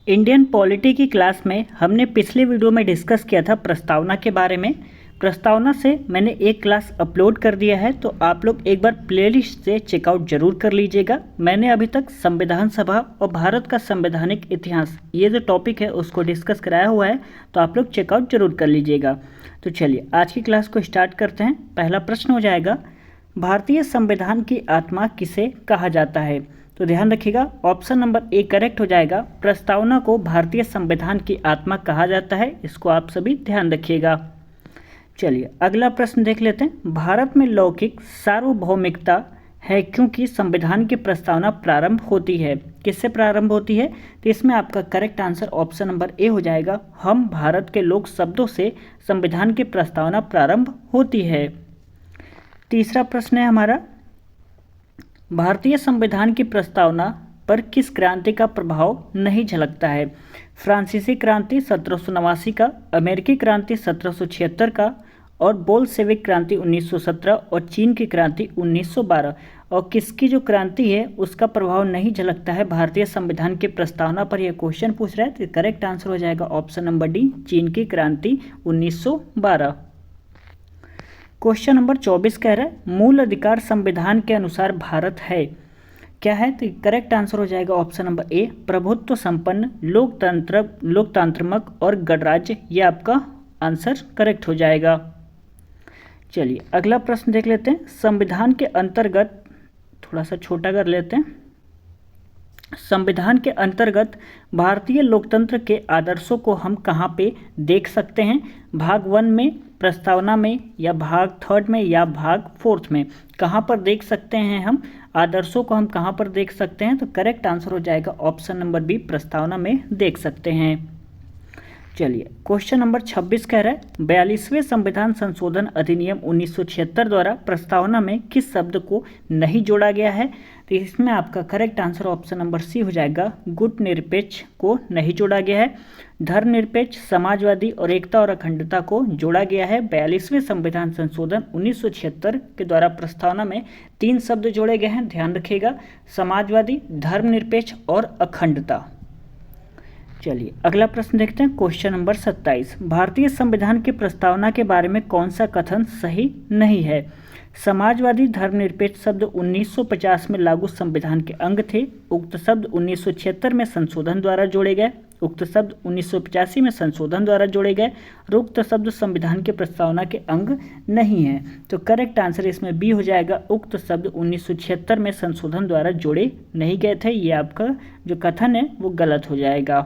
Indian polity की class में हमने पिछले वीडियो में डिस्कस किया था प्रस्तावना के बारे में। प्रस्तावना से मैंने एक क्लास अपलोड कर दिया है, तो आप लोग एक बार प्लेलिस्ट से चेकआउट जरूर कर लीजिएगा। मैंने अभी तक संविधान सभा और भारत का संवैधानिक इतिहास, ये जो टॉपिक है उसको डिस्कस कराया हुआ है, तो आप लोग चेकआउट जरूर कर लीजिएगा। तो चलिए आज की क्लास को स्टार्ट करते हैं। पहला प्रश्न हो जाएगा, भारतीय संविधान की आत्मा किसे कहा जाता है? तो ध्यान रखिएगा, ऑप्शन नंबर ए करेक्ट हो जाएगा। प्रस्तावना को भारतीय संविधान की आत्मा कहा जाता है, इसको आप सभी ध्यान रखिएगा। चलिए अगला प्रश्न देख लेते हैं। भारत में लौकिक सार्वभौमिकता है क्योंकि संविधान की प्रस्तावना प्रारंभ होती है। किससे प्रारंभ होती है? तो इसमें आपका correct answer option number A हो जाएगा। हम भारत के लोक शब्दों से संविधान की प्रस्तावना प्रारंभ होती है। तीसरा प्रश्न है हमारा, भारतीय संविधान की प्रस्तावना पर किस क्रांति का प्रभाव नहीं झलकता है? फ्रांसीसी क्रांति 1789 का, अमेरिकी क्रांति 1776 का, और बोल्शेविक क्रांति 1917 और चीन की क्रांति 1912। और किसकी जो क्रांति है उसका प्रभाव नहीं झलकता है भारतीय संविधान की प्रस्तावना पर? यह क्वेश्चन पूछ रहा है, तो करेक्ट आंसर हो जाएगा ऑप्शन नंबर डी, चीन की क्रांति 1912। क्वेश्चन नंबर 24 कह रहा है, मूल अधिकार संविधान के अनुसार भारत है, क्या है? तो करेक्ट आंसर हो जाएगा ऑप्शन नंबर ए, प्रभुत्व संपन्न, लोकतांत्रिक और गणराज्य। ये आपका आंसर करेक्ट हो जाएगा। चलिए अगला प्रश्न देख लेते हैं। संविधान के अंतर्गत, थोड़ा सा छोटा कर लेते हैं, संविधान के अंतर्गत भारतीय लोकतंत्र के आदर्शों को हम कहाँ पे देख सकते हैं? भाग 1 में, प्रस्तावना में, या भाग 3 में, या भाग 4 में? कहाँ पर देख सकते हैं हम आदर्शों को? हम कहाँ पर देख सकते हैं? तो करेक्ट आंसर हो जाएगा ऑप्शन नंबर बी, प्रस्तावना में देख सकते हैं। चलिए क्वेश्चन नंबर 26 कह रहा है, 42वें संविधान संशोधन अधिनियम 1976 द्वारा प्रस्तावना में किस शब्द को नहीं जोड़ा गया है? तो इसमें आपका correct answer option number C हो जाएगा, गुट निरपेक्ष को नहीं जोड़ा गया है। धर्मनिरपेक्ष, समाजवादी और एकता और अखंडता को जोड़ा गया है। 42वें संविधान संशोधन 1976 के द्वारा प्रस्तावना में 3 शब्द जोड़े गए हैं, ध्यान रखिएगा, समाजवादी, धर्मनिरपेक्ष और अखंडता। चलिए अगला प्रश्न देखते हैं। क्वेश्चन नंबर 27, भारतीय संविधान की प्रस्तावना के बारे में कौन सा कथन सही नहीं है? समाजवादी धर्मनिरपेक्ष शब्द 1950 में लागू संविधान के अंग थे। उक्त शब्द 1976 में संशोधन द्वारा जोड़े गए। उक्त शब्द 1985 में संशोधन द्वारा जोड़े गए। उक्त शब्द संविधान की प्रस्तावना के अंग नहीं है। तो करेक्ट आंसर इसमें बी हो जाएगा, उक्त शब्द 1976 में संशोधन द्वारा जोड़े नहीं गए थे। ये आपका जो कथन है वो गलत हो जाएगा।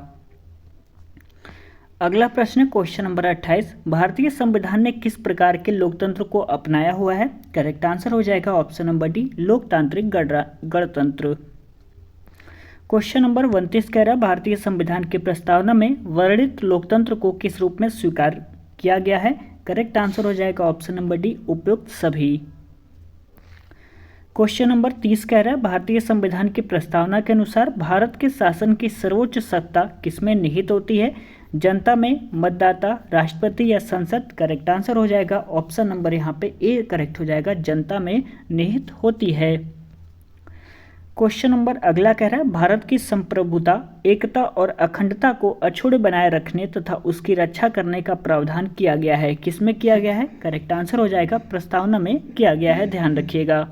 अगला प्रश्न है क्वेश्चन नंबर 28, भारतीय संविधान ने किस प्रकार के लोकतंत्र को अपनाया हुआ है? करेक्ट आंसर हो जाएगा ऑप्शन नंबर डी, लोकतांत्रिक गणतंत्र। क्वेश्चन नंबर 29 कह रहा है, भारतीय संविधान की प्रस्तावना में वर्णित लोकतंत्र को किस रूप में स्वीकार किया गया है? करेक्ट आंसर हो जाएगा ऑप्शन नंबर डी, उपयुक्त सभी। क्वेश्चन नंबर 30 कह रहा है, भारतीय संविधान की प्रस्तावना के अनुसार भारत के शासन की सर्वोच्च सत्ता किसमें निहित होती है? जनता में, मतदाता, राष्ट्रपति या संसद? करेक्ट आंसर हो जाएगा ऑप्शन नंबर यहाँ पे ए करेक्ट हो जाएगा, जनता में निहित होती है। क्वेश्चन नंबर अगला कह रहा है, भारत की संप्रभुता, एकता और अखंडता को अक्षुण्ण बनाए रखने तथा उसकी रक्षा करने का प्रावधान किया गया है। किसमें किया गया है? करेक्ट आंसर हो जाएगा प्रस्तावना में किया गया है, ध्यान रखिएगा।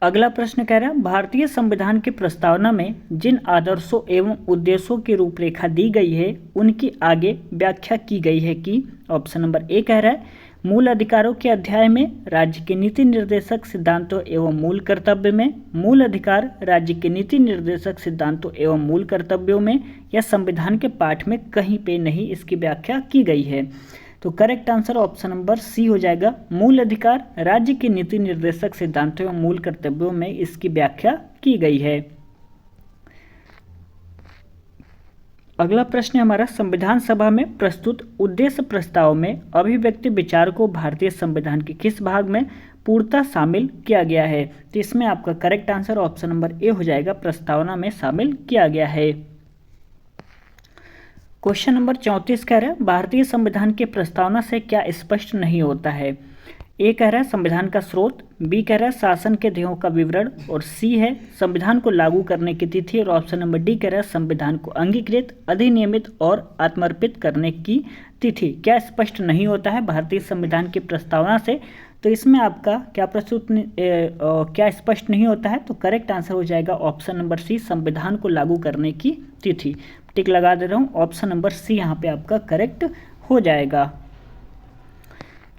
अगला प्रश्न कह रहा है, भारतीय संविधान की प्रस्तावना में जिन आदर्शों एवं उद्देश्यों की रूपरेखा दी गई है उनकी आगे व्याख्या की गई है कि? ऑप्शन नंबर ए कह रहा है, मूल अधिकारों के अध्याय में, राज्य के नीति निर्देशक सिद्धांतों एवं मूल कर्तव्य में, मूल अधिकार राज्य के नीति निर्देशक सिद्धांतों एवं मूल कर्तव्यों में, या संविधान के पाठ में कहीं पे नहीं इसकी व्याख्या की गई है? तो correct answer option number C हो जाएगा, मूल अधिकार राज्य के नीति निर्देशक सिद्धांतों एवं मूल कर्तव्यों में इसकी व्याख्या की गई है। अगला प्रश्न है हमारा, संविधान सभा में प्रस्तुत उद्देश्य प्रस्ताव में अभिव्यक्ति विचार को भारतीय संविधान के किस भाग में पूर्णतः शामिल किया गया है? तो इसमें आपका correct answer option number A हो जाएगा, प्रस्तावना में शामिल किया गया है। क्वेश्चन नंबर 34 कह रहा है, भारतीय संविधान की प्रस्तावना से क्या स्पष्ट नहीं होता है? ए कह रहा है संविधान का स्रोत, बी कह रहा है शासन के ध्येयों का विवरण, और सी है संविधान को लागू करने की तिथि, और ऑप्शन नंबर डी कह रहा है संविधान को अंगीकृत, अधिनियमित और आत्मर्पित करने की तिथि। क्या स्पष्ट नहीं होता है भारतीय संविधान की प्रस्तावना से? तो इसमें आपका क्या स्पष्ट नहीं होता है? तो करेक्ट आंसर हो जाएगा ऑप्शन नंबर सी, संविधान को लागू करने की तिथि। टिक लगा दे रहा हूँ, ऑप्शन नंबर सी यहाँ पे आपका करेक्ट हो जाएगा।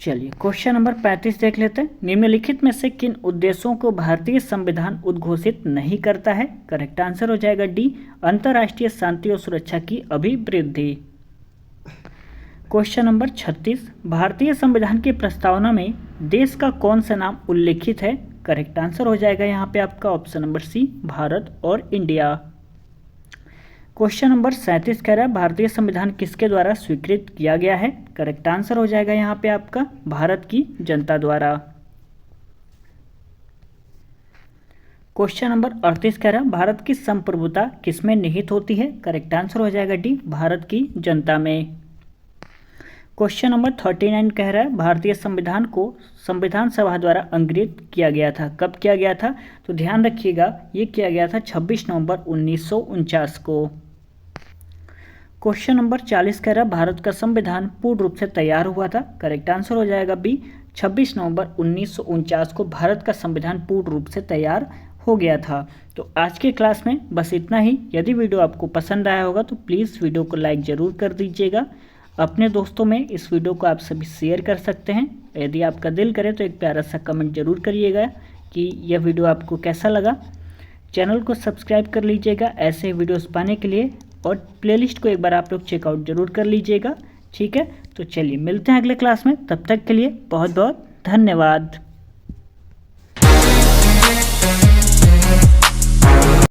चलिए क्वेश्चन नंबर 35 देख लेते हैं। निम्नलिखित में से किन उद्देश्यों को भारतीय संविधान उद्घोषित नहीं करता है? करेक्ट आंसर हो जाएगा डी, अंतर्राष्ट्रीय शांति और सुरक्षा की अभिवृद्धि। क्वेश्चन नंबर 36, भारतीय संविधान की प्रस्तावना में देश का कौन सा नाम उल्लेखित है? करेक्ट आंसर हो जाएगा यहाँ पे आपका ऑप्शन नंबर सी, भारत और इंडिया। क्वेश्चन नंबर 37 कह रहा है भारतीय संविधान किसके द्वारा स्वीकृत किया गया है? करेक्ट आंसर हो जाएगा यहाँ पे आपका भारत की जनता द्वारा। क्वेश्चन नंबर 38 कह रहा है भारत की संप्रभुता किसमें निहित होती है? करेक्ट आंसर हो जाएगा डी, भारत की जनता में। क्वेश्चन नंबर 39 कह रहा है भारतीय संविधान को संविधान सभा द्वारा अंगीकृत किया गया था। कब किया गया था? तो ध्यान रखिएगा ये किया गया था 26 नवंबर 1949 को। क्वेश्चन नंबर 40 कह रहा है भारत का संविधान पूर्ण रूप से तैयार हुआ था। करेक्ट आंसर हो जाएगा बी, 26 नवंबर 1949 को भारत का संविधान पूर्ण रूप से तैयार हो गया था। तो आज के क्लास में बस इतना ही। यदि वीडियो आपको पसंद आया होगा तो प्लीज़ वीडियो को लाइक ज़रूर कर दीजिएगा। अपने दोस्तों में इस वीडियो को आप सभी शेयर कर सकते हैं। यदि आपका दिल करे तो एक प्यारा सा कमेंट जरूर करिएगा कि यह वीडियो आपको कैसा लगा। चैनल को सब्सक्राइब कर लीजिएगा ऐसे ही वीडियोस पाने के लिए, और प्लेलिस्ट को एक बार आप लोग चेकआउट जरूर कर लीजिएगा। ठीक है, तो चलिए मिलते हैं अगले क्लास में। तब तक के लिए बहुत बहुत धन्यवाद।